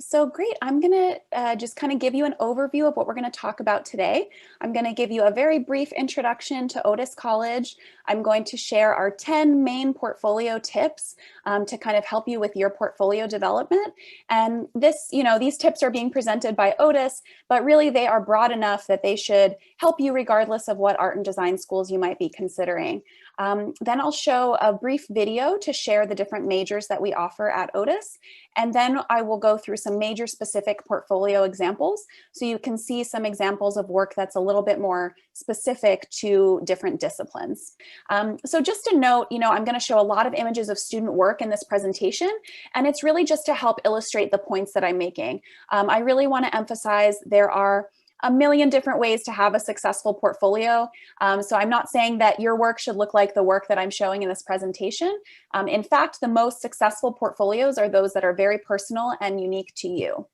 So great. I'm going to just kind of give you an overview of what we're going to talk about today. I'm going to give you a very brief introduction to Otis College. I'm going to share our 10 main portfolio tips to kind of help you with your portfolio development. And these tips are being presented by Otis, but really they are broad enough that they should help you regardless of what art and design schools you might be considering. Then I'll show a brief video to share the different majors that we offer at Otis. And then I will go through some major specific portfolio examples so you can see some examples of work that's a little bit more specific to different disciplines. So just a note, I'm going to show a lot of images of student work in this presentation, and it's really just to help illustrate the points that I'm making. I really want to emphasize there are a million different ways to have a successful portfolio. So I'm not saying that your work should look like the work that I'm showing in this presentation. In fact, the most successful portfolios are those that are very personal and unique to you.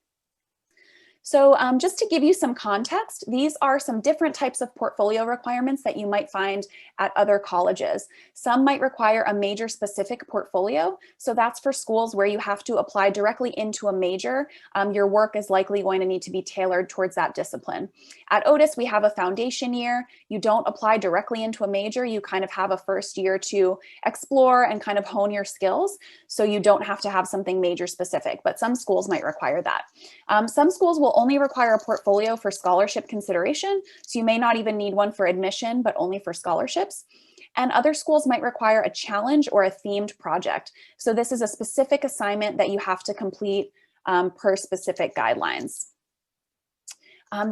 So just to give you some context, these are some different types of portfolio requirements that you might find at other colleges. Some might require a major specific portfolio. So that's for schools where you have to apply directly into a major. Your work is likely going to need to be tailored towards that discipline. At Otis, we have a foundation year. You don't apply directly into a major. You kind of have a first year to explore and kind of hone your skills. So you don't have to have something major specific, but some schools might require that. Some schools will only require a portfolio for scholarship consideration, so you may not even need one for admission, but only for scholarships. And other schools might require a challenge or a themed project. So this is a specific assignment that you have to complete per specific guidelines.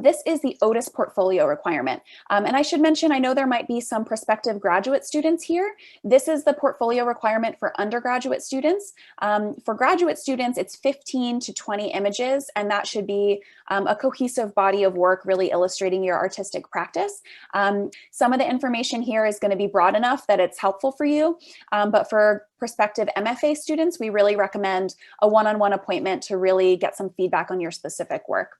This is the Otis portfolio requirement. And I should mention, I know there might be some prospective graduate students here. This is the portfolio requirement for undergraduate students. For graduate students, it's 15 to 20 images, and that should be a cohesive body of work really illustrating your artistic practice. Some of the information here is going to be broad enough that it's helpful for you, but for prospective MFA students, we really recommend a one-on-one appointment to really get some feedback on your specific work.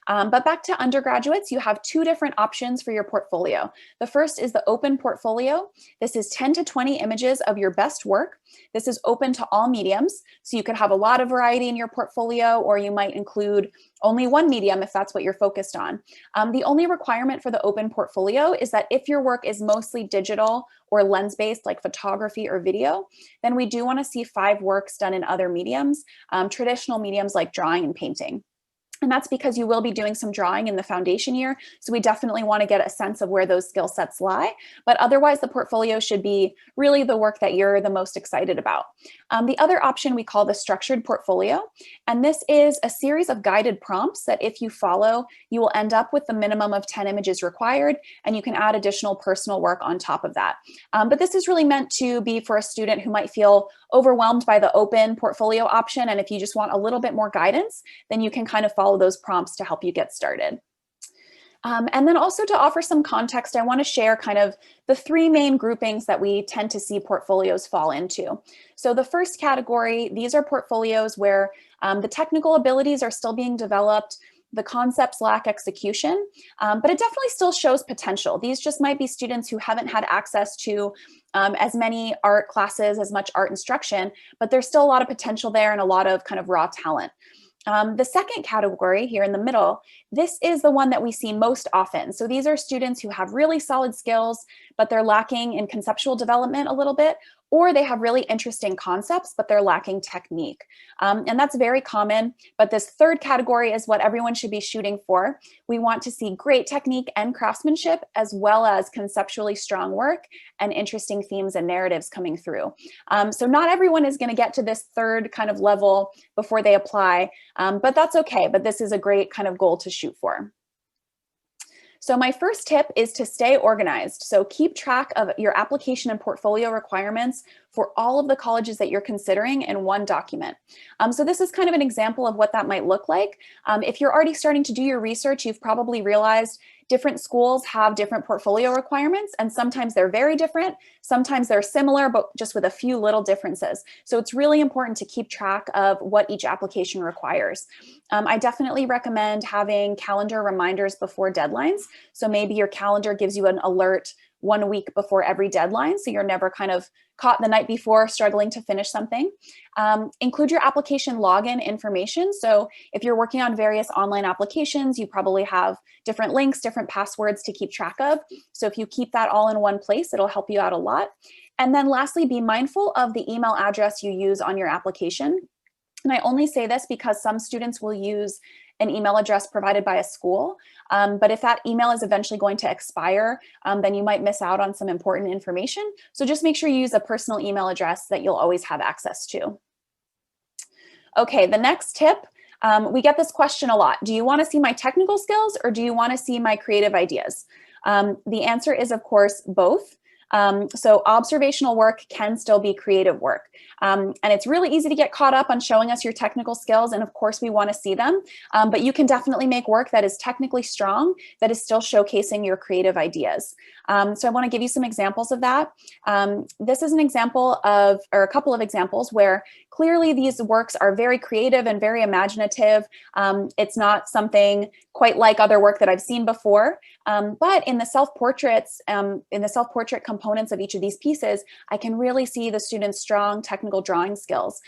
But back to undergraduates, you have two different options for your portfolio. The first is the open portfolio. This is 10 to 20 images of your best work. This is open to all mediums, so you could have a lot of variety in your portfolio, or you might include only one medium if that's what you're focused on. The only requirement for the open portfolio is that if your work is mostly digital or lens-based like photography or video, then we do want to see 5 works done in other mediums, traditional mediums like drawing and painting. And that's because you will be doing some drawing in the foundation year. So we definitely want to get a sense of where those skill sets lie. But otherwise, the portfolio should be really the work that you're the most excited about. The other option we call the structured portfolio. And this is a series of guided prompts that if you follow, you will end up with the minimum of 10 images required, and you can add additional personal work on top of that. But this is really meant to be for a student who might feel overwhelmed by the open portfolio option. And if you just want a little bit more guidance, then you can kind of follow those prompts to help you get started. And then also to offer some context, I want to share kind of the 3 main groupings that we tend to see portfolios fall into. So the first category, these are portfolios where the technical abilities are still being developed, the concepts lack execution, but it definitely still shows potential. These just might be students who haven't had access to as many art classes, as much art instruction, but there's still a lot of potential there and a lot of kind of raw talent. The second category here in the middle, this is the one that we see most often. So these are students who have really solid skills, but they're lacking in conceptual development a little bit, or they have really interesting concepts, but they're lacking technique. And that's very common, but this third category is what everyone should be shooting for. We want to see great technique and craftsmanship, as well as conceptually strong work and interesting themes and narratives coming through. So not everyone is going to get to this third kind of level before they apply, but that's okay. But this is a great kind of goal to shoot for. So my first tip is to stay organized. So keep track of your application and portfolio requirements for all of the colleges that you're considering in one document. So this is kind of an example of what that might look like. If you're already starting to do your research, you've probably realized different schools have different portfolio requirements, and sometimes they're very different. Sometimes they're similar, but just with a few little differences. So it's really important to keep track of what each application requires. I definitely recommend having calendar reminders before deadlines. So maybe your calendar gives you an alert 1 week before every deadline, so you're never kind of caught the night before struggling to finish something. Include your application login information. So if you're working on various online applications, you probably have different links, different passwords to keep track of. So if you keep that all in one place, it'll help you out a lot. And then lastly, be mindful of the email address you use on your application. And I only say this because some students will use an email address provided by a school. But if that email is eventually going to expire, then you might miss out on some important information. So just make sure you use a personal email address that you'll always have access to. Okay, the next tip, we get this question a lot. Do you want to see my technical skills or do you want to see my creative ideas? The answer is, of course, both. So observational work can still be creative work. And it's really easy to get caught up on showing us your technical skills. And of course, we want to see them. But you can definitely make work that is technically strong, that is still showcasing your creative ideas. So I want to give you some examples of that. This is an example of, or a couple of examples where clearly these works are very creative and very imaginative. It's not something quite like other work that I've seen before. But in the self-portrait components of each of these pieces, I can really see the students' strong technical drawing skills.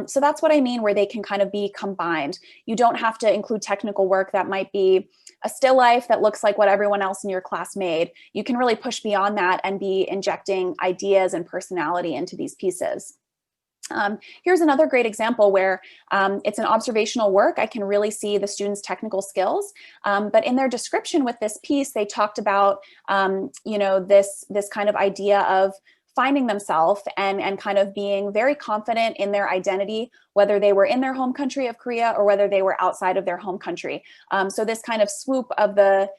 So that's what I mean, where they can kind of be combined. You don't have to include technical work that might be a still life that looks like what everyone else in your class made. You can really push beyond that and be injecting ideas and personality into these pieces. Here's another great example where it's an observational work. I can really see the students' technical skills, but in their description with this piece, they talked about, this kind of idea of finding themselves and kind of being very confident in their identity, whether they were in their home country of Korea or whether they were outside of their home country. So this kind of swoop of the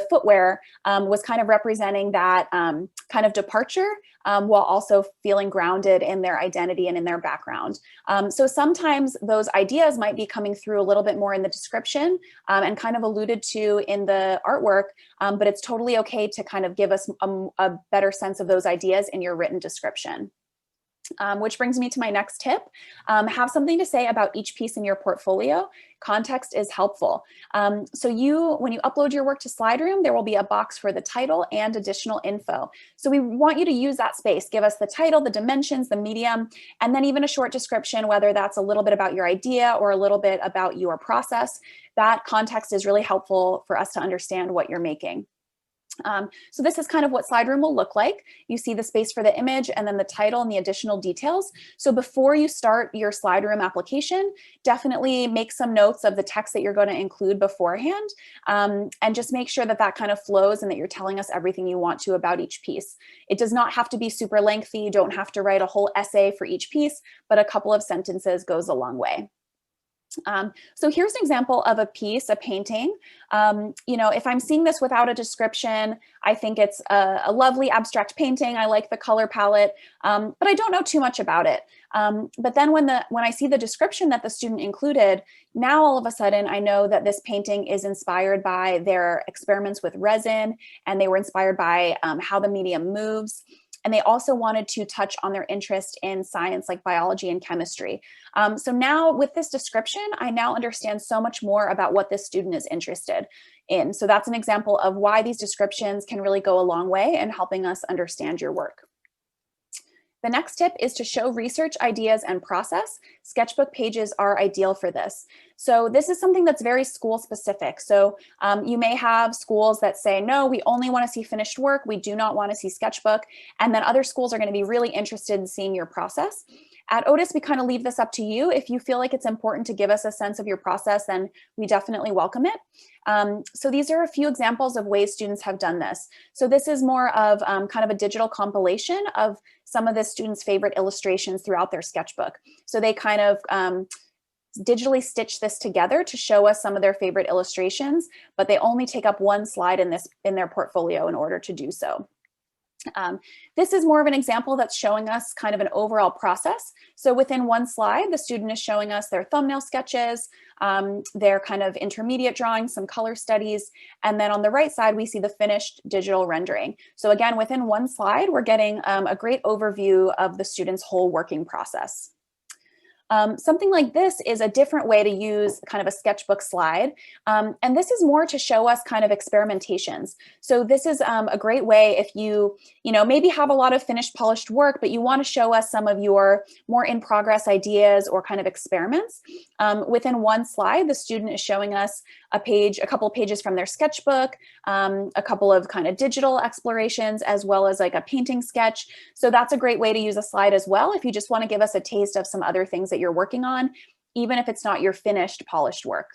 footwear was kind of representing that kind of departure while also feeling grounded in their identity and in their background. So sometimes those ideas might be coming through a little bit more in the description and kind of alluded to in the artwork, but it's totally okay to kind of give us a better sense of those ideas in your written description. Which brings me to my next tip. Have something to say about each piece in your portfolio. Context is helpful. So when you upload your work to SlideRoom, there will be a box for the title and additional info. So we want you to use that space. Give us the title, the dimensions, the medium, and then even a short description, whether that's a little bit about your idea or a little bit about your process. That context is really helpful for us to understand what you're making. So this is kind of what SlideRoom will look like. You see the space for the image and then the title and the additional details. So before you start your SlideRoom application, definitely make some notes of the text that you're going to include beforehand, and just make sure that that kind of flows and that you're telling us everything you want to about each piece. It does not have to be super lengthy. You don't have to write a whole essay for each piece, but a couple of sentences goes a long way. So here's an example of a piece, a painting. If I'm seeing this without a description, I think it's a lovely abstract painting. I like the color palette, but I don't know too much about it. But then when I see the description that the student included, now all of a sudden I know that this painting is inspired by their experiments with resin, and they were inspired by how the medium moves. And they also wanted to touch on their interest in science like biology and chemistry. So now with this description, I now understand so much more about what this student is interested in. So that's an example of why these descriptions can really go a long way in helping us understand your work. The next tip is to show research ideas and process. Sketchbook pages are ideal for this. So this is something that's very school specific. So you may have schools that say, no, we only want to see finished work. We do not want to see sketchbook. And then other schools are going to be really interested in seeing your process. At Otis, we kind of leave this up to you. If you feel like it's important to give us a sense of your process, then we definitely welcome it. So these are a few examples of ways students have done this. So this is more of kind of a digital compilation of some of the students' favorite illustrations throughout their sketchbook. So they kind of digitally stitch this together to show us some of their favorite illustrations, but they only take up one slide in their portfolio in order to do so. This is more of an example that's showing us kind of an overall process. So within one slide, the student is showing us their thumbnail sketches, their kind of intermediate drawings, some color studies, and then on the right side, we see the finished digital rendering. So again, within one slide, we're getting a great overview of the student's whole working process. Something like this is a different way to use kind of a sketchbook slide. And this is more to show us kind of experimentations. So this is a great way if you maybe have a lot of finished polished work, but you want to show us some of your more in progress ideas or kind of experiments. Within one slide, the student is showing us a couple of pages from their sketchbook, a couple of kind of digital explorations, as well as like a painting sketch. So that's a great way to use a slide as well if you just want to give us a taste of some other things that you're working on, even if it's not your finished polished work.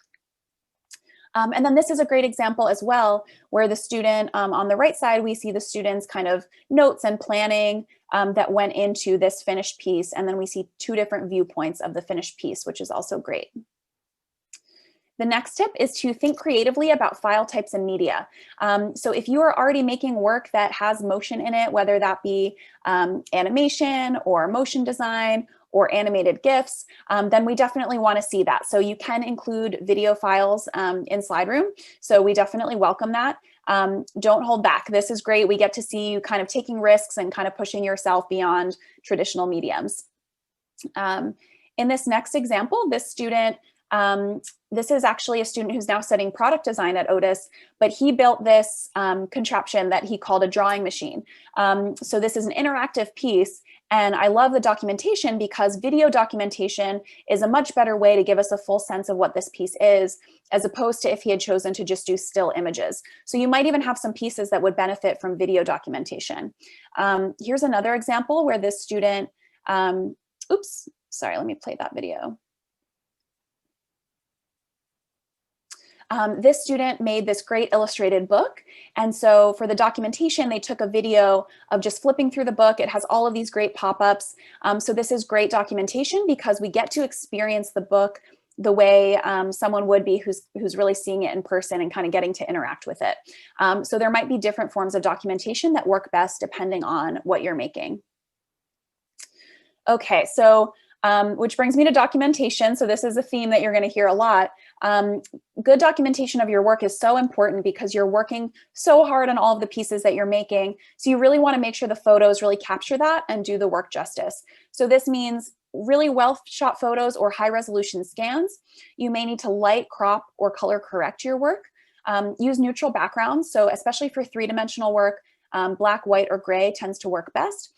And then this is a great example as well, where the student on the right side, we see the students kind of notes and planning that went into this finished piece. And then we see two different viewpoints of the finished piece, which is also great. The next tip is to think creatively about file types and media. So if you are already making work that has motion in it, whether that be animation or motion design or animated GIFs, then we definitely want to see that. So you can include video files in SlideRoom. So we definitely welcome that. Don't hold back. This is great. We get to see you kind of taking risks and kind of pushing yourself beyond traditional mediums. In this next example, this student, this is actually a student who's now studying product design at Otis, but he built this contraption that he called a drawing machine. So this is an interactive piece, and I love the documentation because video documentation is a much better way to give us a full sense of what this piece is, as opposed to if he had chosen to just do still images. So you might even have some pieces that would benefit from video documentation. Here's another example where this student, oops, sorry, let me play that video. This student made this great illustrated book. And so for the documentation, they took a video of just flipping through the book. It has all of these great pop-ups. So this is great documentation because we get to experience the book the way someone would be who's really seeing it in person and kind of getting to interact with it. So there might be different forms of documentation that work best depending on what you're making. Okay, so which brings me to documentation. So this is a theme that you're going to hear a lot. Good documentation of your work is so important because you're working so hard on all of the pieces that you're making. So you really want to make sure the photos really capture that and do the work justice. So this means really well shot photos or high resolution scans. You may need to light, crop, or color correct your work. Use neutral backgrounds. So especially for three-dimensional work, black, white, or gray tends to work best.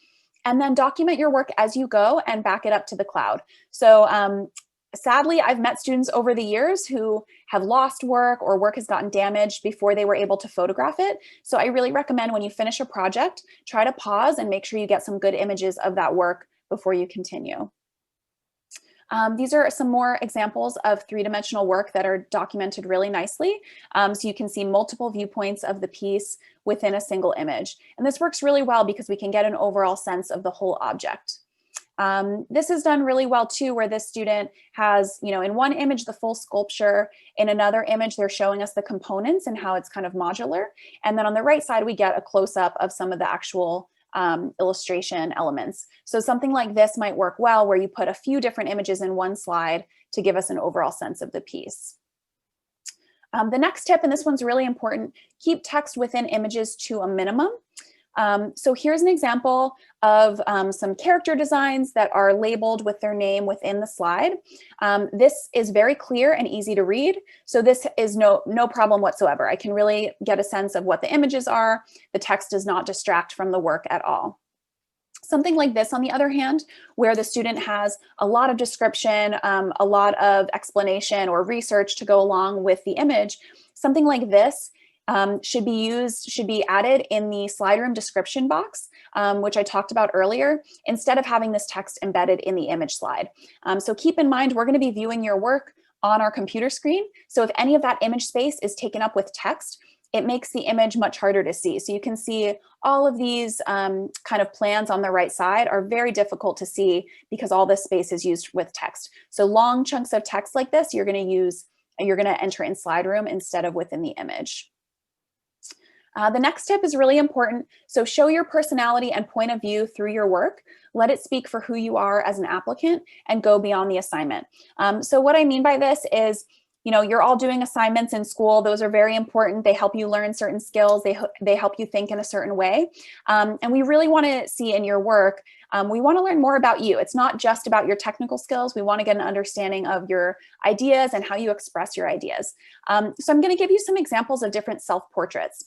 And then document your work as you go and back it up to the cloud. So sadly, I've met students over the years who have lost work or work has gotten damaged before they were able to photograph it. So I really recommend when you finish a project, try to pause and make sure you get some good images of that work before you continue. These are some more examples of three-dimensional work that are documented really nicely. So you can see multiple viewpoints of the piece within a single image. And this works really well because we can get an overall sense of the whole object. This is done really well too, where this student has, in one image, the full sculpture. In another image, they're showing us the components and how it's kind of modular. And then on the right side, we get a close-up of some of the actual illustration elements. So something like this might work well where you put a few different images in one slide to give us an overall sense of the piece. The next tip, and this one's really important, keep text within images to a minimum. So here's an example of some character designs that are labeled with their name within the slide. This is very clear and easy to read. So this is no problem whatsoever. I can really get a sense of what the images are. The text does not distract from the work at all. Something like this, on the other hand, where the student has a lot of description, a lot of explanation or research to go along with the image, something like this should be added in the SlideRoom description box, which I talked about earlier, instead of having this text embedded in the image slide. So keep in mind, we're going to be viewing your work on our computer screen. So if any of that image space is taken up with text, it makes the image much harder to see. So you can see all of these kind of plans on the right side are very difficult to see because all this space is used with text. So long chunks of text like this, you're going to enter in SlideRoom instead of within the image. The next tip is really important. So show your personality and point of view through your work. Let it speak for who you are as an applicant and go beyond the assignment. So what I mean by this is, you're all doing assignments in school. Those are very important. They help you learn certain skills. They help you think in a certain way. And we really want to see in your work, we want to learn more about you. It's not just about your technical skills. We want to get an understanding of your ideas and how you express your ideas. So I'm going to give you some examples of different self-portraits.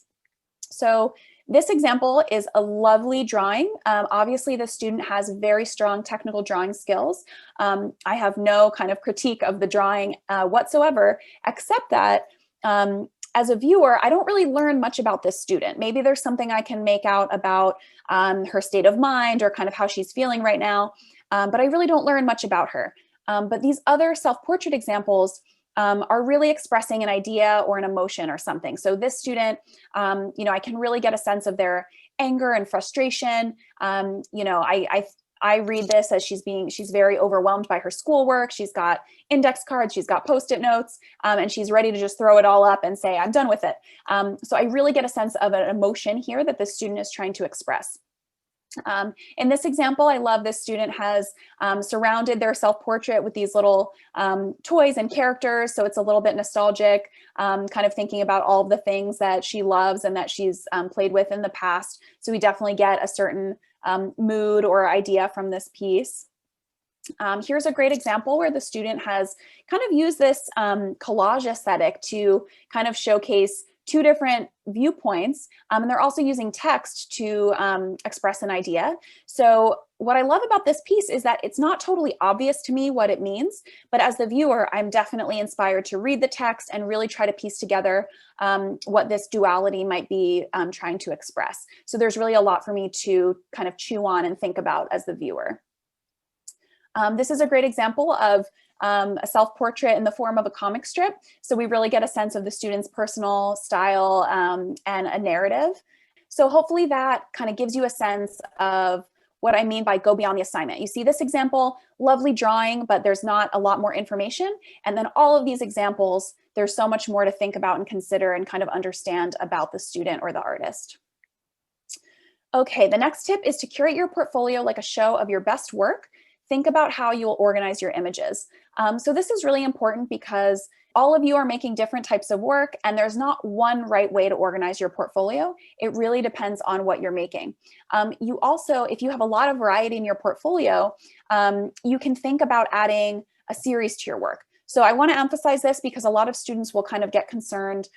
So this example is a lovely drawing. Obviously, the student has very strong technical drawing skills. I have no kind of critique of the drawing whatsoever, except that as a viewer, I don't really learn much about this student. Maybe there's something I can make out about her state of mind or kind of how she's feeling right now, but I really don't learn much about her. But these other self-portrait examples are really expressing an idea or an emotion or something. So this student, I can really get a sense of their anger and frustration. I read this as she's very overwhelmed by her schoolwork. She's got index cards, she's got Post-it notes, and she's ready to just throw it all up and say, I'm done with it. So I really get a sense of an emotion here that the student is trying to express. In this example, I love this student has surrounded their self-portrait with these little toys and characters. So it's a little bit nostalgic, kind of thinking about all of the things that she loves and that she's played with in the past. So we definitely get a certain mood or idea from this piece. Here's a great example where the student has kind of used this collage aesthetic to kind of showcase two different viewpoints, and they're also using text to express an idea. So what I love about this piece is that it's not totally obvious to me what it means, but as the viewer, I'm definitely inspired to read the text and really try to piece together what this duality might be trying to express. So there's really a lot for me to kind of chew on and think about as the viewer. This is a great example of a self-portrait in the form of a comic strip. So we really get a sense of the student's personal style and a narrative. So hopefully that kind of gives you a sense of what I mean by go beyond the assignment. You see this example, lovely drawing, but there's not a lot more information. And then all of these examples, there's so much more to think about and consider and kind of understand about the student or the artist. Okay, the next tip is to curate your portfolio like a show of your best work. Think about how you will organize your images. So this is really important because all of you are making different types of work and there's not one right way to organize your portfolio. It really depends on what you're making. You also, if you have a lot of variety in your portfolio, you can think about adding a series to your work. So I want to emphasize this because a lot of students will kind of get concerned.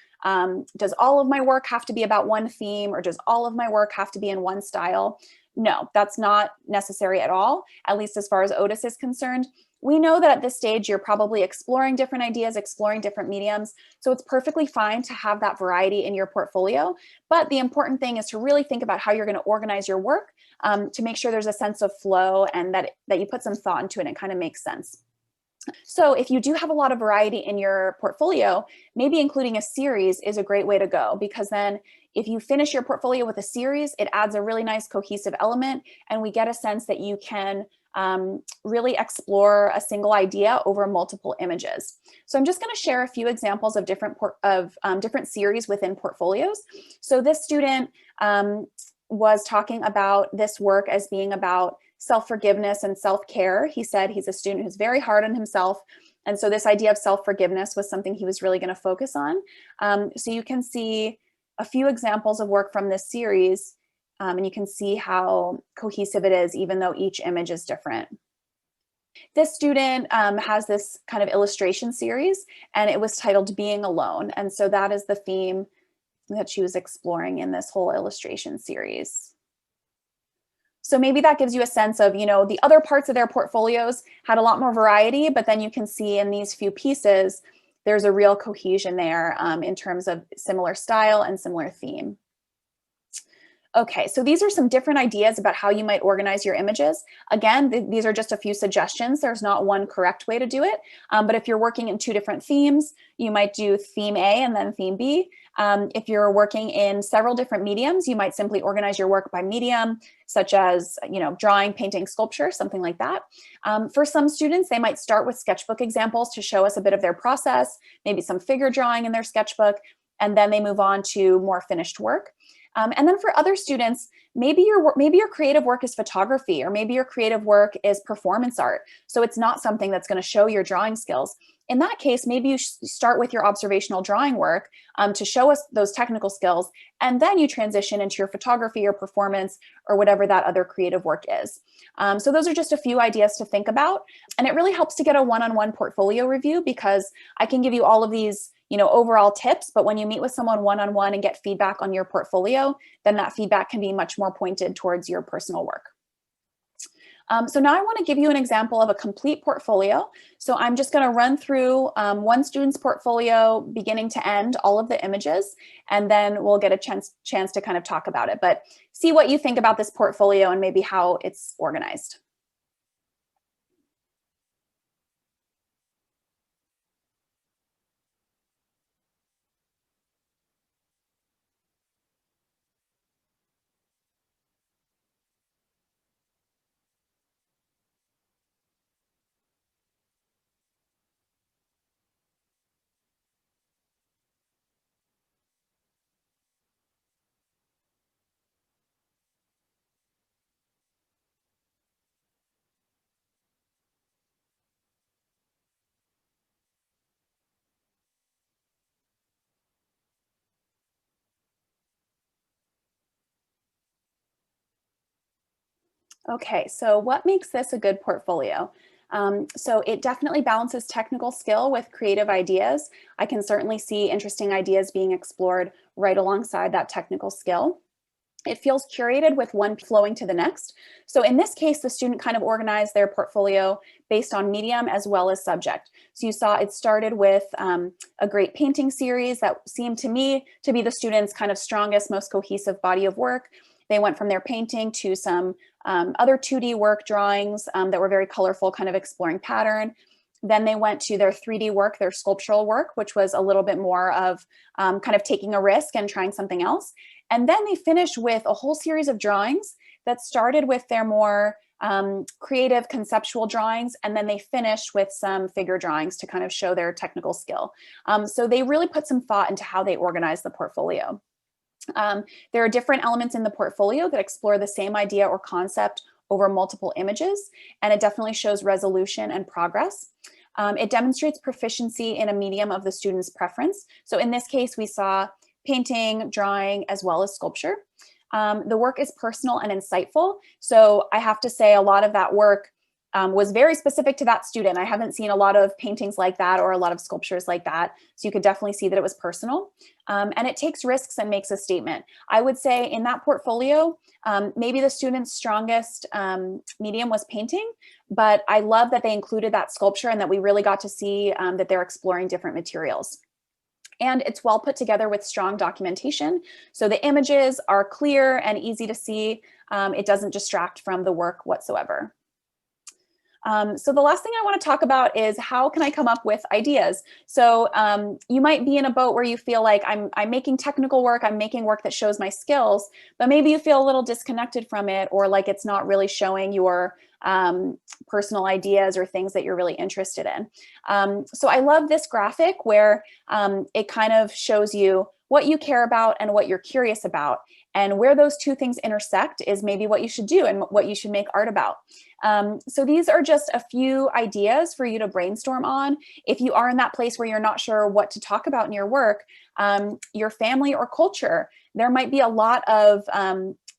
Does all of my work have to be about one theme, or does all of my work have to be in one style? No, that's not necessary at all, at least as far as Otis is concerned. We know that at this stage, you're probably exploring different ideas, exploring different mediums. So it's perfectly fine to have that variety in your portfolio. But the important thing is to really think about how you're going to organize your work to make sure there's a sense of flow and that you put some thought into it and it kind of makes sense. So if you do have a lot of variety in your portfolio, maybe including a series is a great way to go, because then if you finish your portfolio with a series, it adds a really nice cohesive element, and we get a sense that you can really explore a single idea over multiple images. So I'm just going to share a few examples of different series within portfolios. So this student was talking about this work as being about self-forgiveness and self-care. He said he's a student who's very hard on himself. And so this idea of self-forgiveness was something he was really going to focus on. So you can see a few examples of work from this series, and you can see how cohesive it is, even though each image is different. This student has this kind of illustration series, and it was titled Being Alone. And so that is the theme that she was exploring in this whole illustration series. So maybe that gives you a sense of, the other parts of their portfolios had a lot more variety, but then you can see in these few pieces, there's a real cohesion there in terms of similar style and similar theme. Okay, so these are some different ideas about how you might organize your images. Again, these are just a few suggestions. There's not one correct way to do it. But if you're working in two different themes, you might do theme A and then theme B. If you're working in several different mediums, you might simply organize your work by medium, such as drawing, painting, sculpture, something like that. For some students, they might start with sketchbook examples to show us a bit of their process, maybe some figure drawing in their sketchbook, and then they move on to more finished work. And then for other students, maybe your creative work is photography, or maybe your creative work is performance art. So it's not something that's going to show your drawing skills. In that case, maybe you start with your observational drawing work to show us those technical skills, and then you transition into your photography or performance or whatever that other creative work is. So those are just a few ideas to think about. And it really helps to get a one-on-one portfolio review, because I can give you all of these overall tips, but when you meet with someone one-on-one and get feedback on your portfolio, then that feedback can be much more pointed towards your personal work. So now I want to give you an example of a complete portfolio. So I'm just going to run through one student's portfolio beginning to end, all of the images, and then we'll get a chance to kind of talk about it. But see what you think about this portfolio and maybe how it's organized. Okay, so what makes this a good portfolio? So it definitely balances technical skill with creative ideas. I can certainly see interesting ideas being explored right alongside that technical skill. It feels curated with one flowing to the next. So in this case, the student kind of organized their portfolio based on medium as well as subject. So you saw it started with a great painting series that seemed to me to be the student's kind of strongest, most cohesive body of work. They went from their painting to some other 2D work drawings that were very colorful, kind of exploring pattern. Then they went to their 3D work, their sculptural work, which was a little bit more of kind of taking a risk and trying something else. And then they finished with a whole series of drawings that started with their more creative conceptual drawings, and then they finished with some figure drawings to kind of show their technical skill. So they really put some thought into how they organize the portfolio. There are different elements in the portfolio that explore the same idea or concept over multiple images, and it definitely shows resolution and progress. It demonstrates proficiency in a medium of the student's preference. So in this case, we saw painting, drawing, as well as sculpture. The work is personal and insightful. So I have to say a lot of that work was very specific to that student. I haven't seen a lot of paintings like that or a lot of sculptures like that. So you could definitely see that it was personal. And it takes risks and makes a statement. I would say in that portfolio, maybe the student's strongest medium was painting, but I love that they included that sculpture and that we really got to see that they're exploring different materials. And it's well put together with strong documentation. So the images are clear and easy to see. It doesn't distract from the work whatsoever. So the last thing I want to talk about is how can I come up with ideas? So you might be in a boat where you feel like I'm making technical work, I'm making work that shows my skills, but maybe you feel a little disconnected from it, or like it's not really showing your personal ideas or things that you're really interested in. So I love this graphic where it kind of shows you what you care about and what you're curious about. And where those two things intersect is maybe what you should do and what you should make art about. So these are just a few ideas for you to brainstorm on. If you are in that place where you're not sure what to talk about in your work, your family or culture, there might be a lot of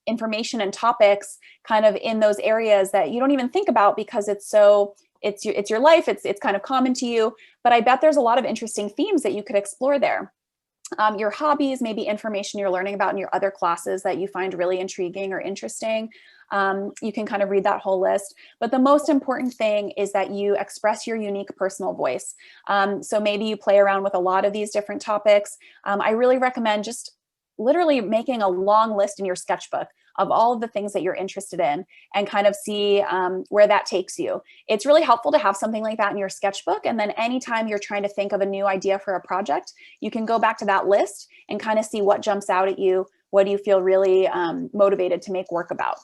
information and topics kind of in those areas that you don't even think about because it's your life, it's kind of common to you, but I bet there's a lot of interesting themes that you could explore there. Your hobbies, maybe information you're learning about in your other classes that you find really intriguing or interesting. You can kind of read that whole list. But the most important thing is that you express your unique personal voice. So maybe you play around with a lot of these different topics. I really recommend just literally making a long list in your sketchbook of all of the things that you're interested in and kind of see where that takes you. It's really helpful to have something like that in your sketchbook. And then anytime you're trying to think of a new idea for a project, you can go back to that list and kind of see what jumps out at you. What do you feel really motivated to make work about?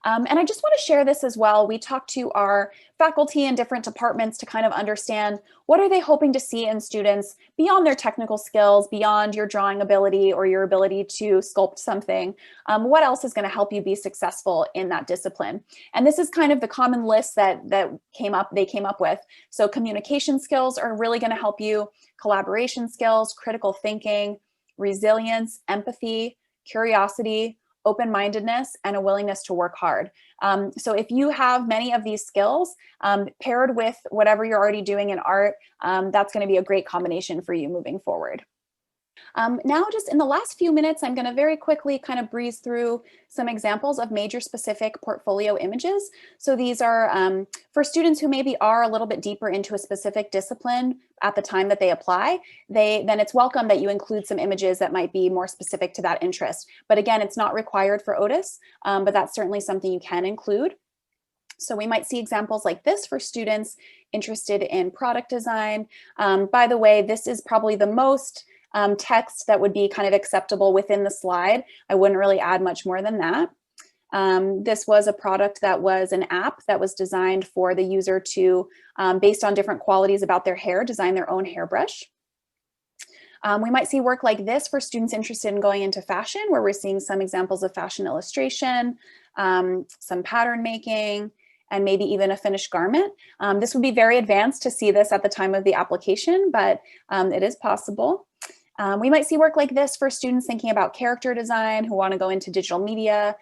And I just want to share this as well. We talked to our faculty in different departments to kind of understand what are they hoping to see in students beyond their technical skills, beyond your drawing ability or your ability to sculpt something. What else is going to help you be successful in that discipline? And this is kind of the common list that they came up with. So communication skills are really going to help you, collaboration skills, critical thinking, resilience, empathy, curiosity, open-mindedness, and a willingness to work hard. So if you have many of these skills paired with whatever you're already doing in art, that's going to be a great combination for you moving forward. Now, just in the last few minutes, I'm going to very quickly kind of breeze through some examples of major specific portfolio images. So these are for students who maybe are a little bit deeper into a specific discipline at the time that they apply, then it's welcome that you include some images that might be more specific to that interest. But again, it's not required for Otis, but that's certainly something you can include. So we might see examples like this for students interested in product design. By the way, this is probably the most text that would be kind of acceptable within the slide. I wouldn't really add much more than that. This was a product that was an app that was designed for the user to, based on different qualities about their hair, design their own hairbrush. We might see work like this for students interested in going into fashion, where we're seeing some examples of fashion illustration, some pattern making, and maybe even a finished garment. This would be very advanced to see this at the time of the application, but it is possible. We might see work like this for students thinking about character design who want to go into digital media,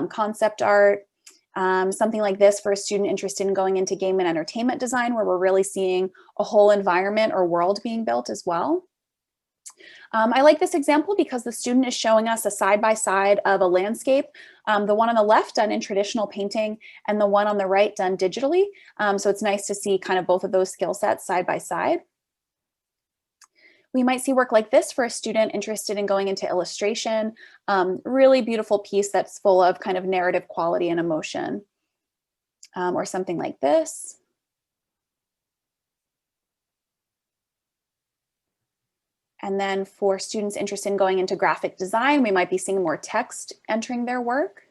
concept art, something like this for a student interested in going into game and entertainment design, where we're really seeing a whole environment or world being built as well. I like this example because the student is showing us a side-by-side of a landscape, the one on the left done in traditional painting and the one on the right done digitally. So it's nice to see kind of both of those skill sets side by side. We might see work like this for a student interested in going into illustration, really beautiful piece that's full of kind of narrative quality and emotion, or something like this. And then for students interested in going into graphic design, we might be seeing more text entering their work.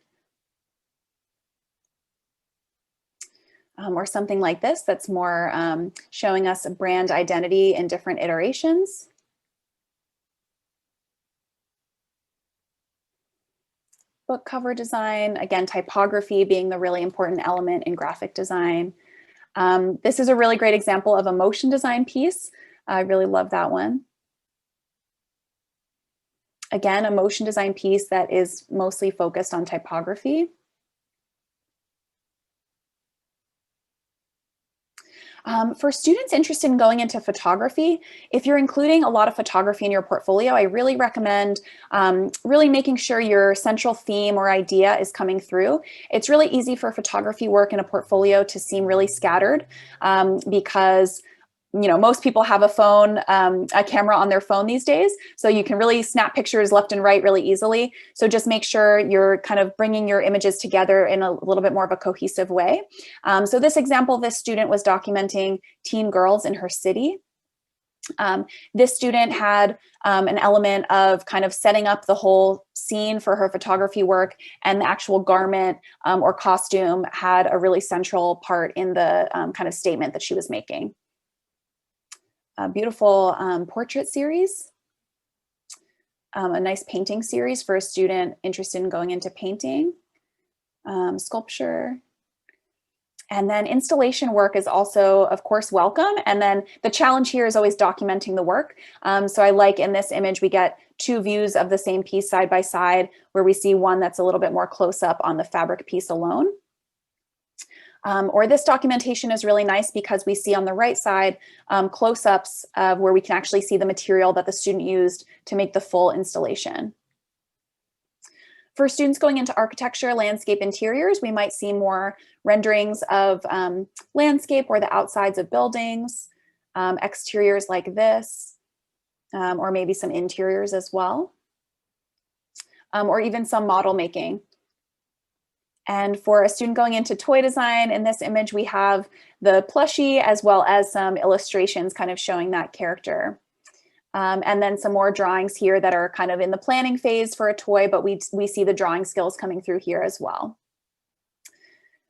Or something like this that's more showing us a brand identity in different iterations. Book cover design, again, typography being the really important element in graphic design. This is a really great example of a motion design piece. I really love that one. Again, a motion design piece that is mostly focused on typography. For students interested in going into photography, if you're including a lot of photography in your portfolio, I really recommend really making sure your central theme or idea is coming through. It's really easy for photography work in a portfolio to seem really scattered because most people have a phone, a camera on their phone these days, so you can really snap pictures left and right really easily. So just make sure you're kind of bringing your images together in a little bit more of a cohesive way. So this example, this student was documenting teen girls in her city. This student had an element of kind of setting up the whole scene for her photography work, and the actual garment or costume had a really central part in the kind of statement that she was making. A beautiful portrait series, a nice painting series for a student interested in going into painting, sculpture. And then installation work is also, of course, welcome. And then the challenge here is always documenting the work. So I like in this image, we get two views of the same piece side by side, where we see one that's a little bit more close up on the fabric piece alone. Or this documentation is really nice because we see on the right side close-ups where we can actually see the material that the student used to make the full installation. For students going into architecture, landscape interiors, we might see more renderings of landscape or the outsides of buildings, exteriors like this, or maybe some interiors as well, or even some model making. And for a student going into toy design, in this image, we have the plushie as well as some illustrations kind of showing that character. And then some more drawings here that are kind of in the planning phase for a toy, but we see the drawing skills coming through here as well.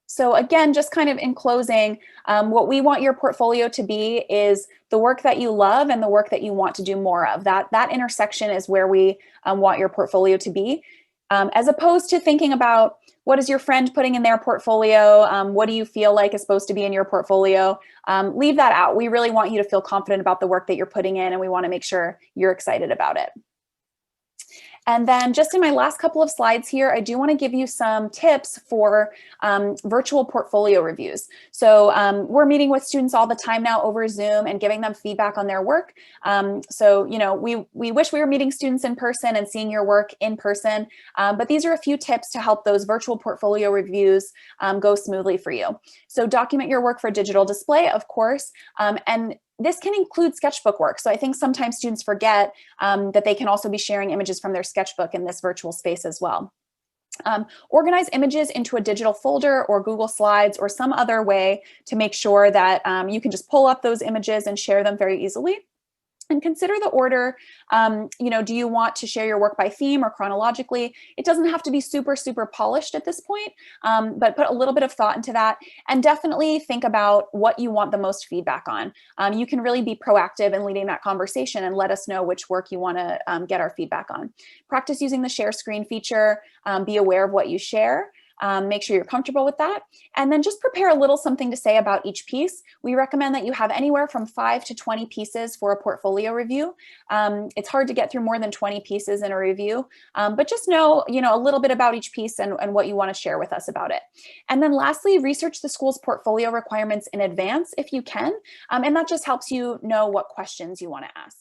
So again, just kind of in closing, what we want your portfolio to be is the work that you love and the work that you want to do more of. That intersection is where we want your portfolio to be, as opposed to thinking about what is your friend putting in their portfolio, what do you feel like is supposed to be in your portfolio. Leave that out. We really want you to feel confident about the work that you're putting in, and we want to make sure you're excited about it. And then just in my last couple of slides here, I do want to give you some tips for virtual portfolio reviews. So we're meeting with students all the time now over Zoom and giving them feedback on their work. So, you know, we wish we were meeting students in person and seeing your work in person, but these are a few tips to help those virtual portfolio reviews go smoothly for you. So document your work for digital display, of course, and this can include sketchbook work. So I think sometimes students forget that they can also be sharing images from their sketchbook in this virtual space as well. Organize images into a digital folder or Google Slides or some other way to make sure that you can just pull up those images and share them very easily. And consider the order. You know, do you want to share your work by theme or chronologically? It doesn't have to be super, super polished at this point, but put a little bit of thought into that, and definitely think about what you want the most feedback on. You can really be proactive in leading that conversation and let us know which work you want to get our feedback on. Practice using the share screen feature. Be aware of what you share. Make sure you're comfortable with that. And then just prepare a little something to say about each piece. We recommend that you have anywhere from 5 to 20 pieces for a portfolio review. It's hard to get through more than 20 pieces in a review, but just know, a little bit about each piece and what you want to share with us about it. And then lastly, research the school's portfolio requirements in advance if you can. And that just helps you know what questions you want to ask.